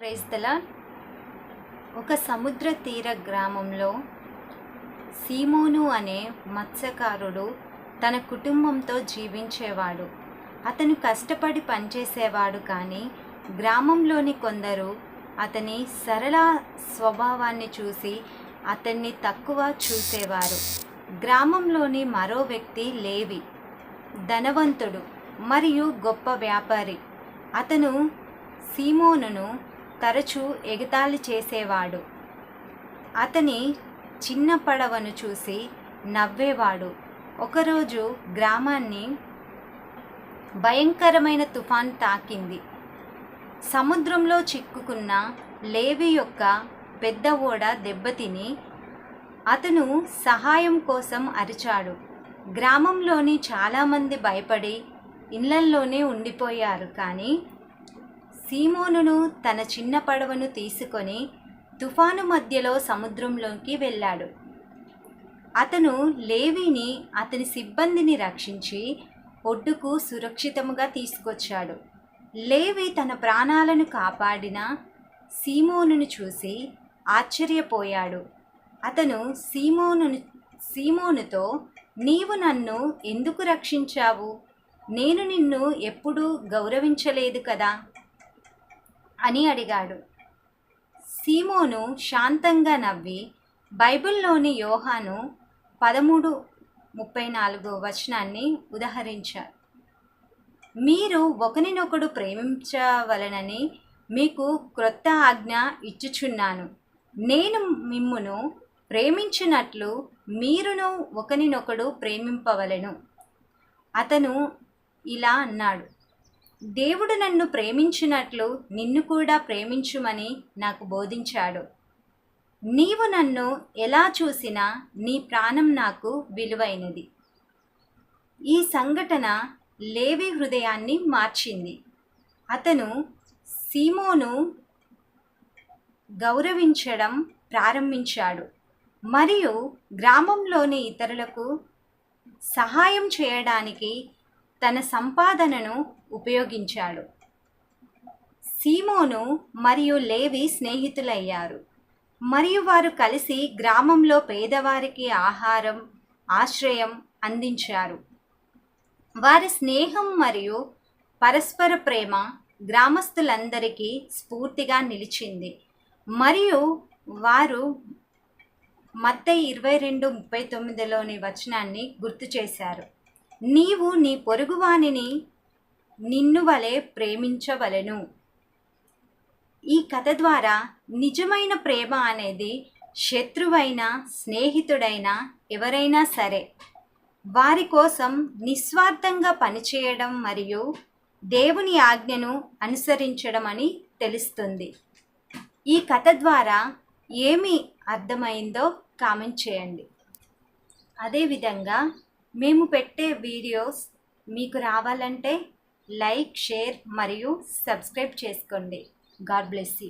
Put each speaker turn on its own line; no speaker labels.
Praise the lord. ఒక సముద్ర తీర గ్రామంలో సీమోను అనే మత్స్యకారుడు తన కుటుంబంతో జీవించేవాడు. అతను కష్టపడి పనిచేసేవాడు, కానీ గ్రామంలోని కొందరు అతని సరళ స్వభావాన్ని చూసి అతన్ని తక్కువ చూసేవారు. గ్రామంలోని మరో వ్యక్తి లేవి, ధనవంతుడు మరియు గొప్ప వ్యాపారి. అతను సీమోనును తరచూ ఎగతాళి చేసేవాడు. అతని చిన్న పడవను చూసి నవ్వేవాడు. ఒకరోజు గ్రామాన్ని భయంకరమైన తుఫాన్ తాకింది. సముద్రంలో చిక్కుకున్న లేవి యొక్క పెద్ద ఓడ దెబ్బతిని అతను సహాయం కోసం అరిచాడు. గ్రామంలోని చాలామంది భయపడి ఇళ్లల్లోనే ఉండిపోయారు. కానీ సీమోనును తన చిన్న పడవను తీసుకొని తుఫాను మధ్యలో సముద్రంలోకి వెళ్ళాడు. అతను లేవిని, అతని సిబ్బందిని రక్షించి ఒడ్డుకు సురక్షితంగా తీసుకొచ్చాడు. లేవి తన ప్రాణాలను కాపాడిన సీమోనును చూసి ఆశ్చర్యపోయాడు. అతను సీమోనుతో, నీవు నన్ను ఎందుకు రక్షించావు? నేను నిన్ను ఎప్పుడూ గౌరవించలేదు కదా అని అడిగాడు. సీమోను శాంతంగా నవ్వి బైబిల్లోని యోహాను 13:34 ఉదహరించారు. మీరు ఒకరినొకడు ప్రేమించవలనని మీకు క్రొత్త ఆజ్ఞ ఇచ్చుచున్నాను. నేను మిమ్మును ప్రేమించినట్లు మీరును ఒకరినొకడు ప్రేమింపవలెను. అతను ఇలా అన్నాడు, దేవుడు నన్ను ప్రేమించినట్లు నిన్ను కూడా ప్రేమించుమని నాకు బోధించాడు. నీవు నన్ను ఎలా చూసినా నీ ప్రాణం నాకు విలువైనది. ఈ సంఘటన లేవి హృదయాన్ని మార్చింది. అతను సీమోను గౌరవించడం ప్రారంభించాడు మరియు గ్రామంలోని ఇతరులకు సహాయం చేయడానికి తన సంపాదనను ఉపయోగించాడు. సీమోను మరియు లేవి స్నేహితులయ్యారు మరియు వారు కలిసి గ్రామంలో పేదవారికి ఆహారం, ఆశ్రయం అందించారు. వారి స్నేహం మరియు పరస్పర ప్రేమ గ్రామస్తులందరికీ స్ఫూర్తిగా నిలిచింది మరియు వారు మత్తయి 22:39 గుర్తు చేశారు. నీవు నీ పొరుగువానిని నిన్ను వలె ప్రేమించవలెను. ఈ కథ ద్వారా నిజమైన ప్రేమ అనేది శత్రువైన, స్నేహితుడైన ఎవరైనా సరే వారి కోసం నిస్వార్థంగా పనిచేయడం మరియు దేవుని ఆజ్ఞను అనుసరించడం అని తెలుస్తుంది. ఈ కథ ద్వారా ఏమి అర్థమైందో కామెంట్ చేయండి. అదేవిధంగా మేము పెట్టే వీడియోస్ మీకు రావాలంటే లైక్, షేర్ మరియు సబ్స్క్రైబ్ చేసుకోండి. God bless you.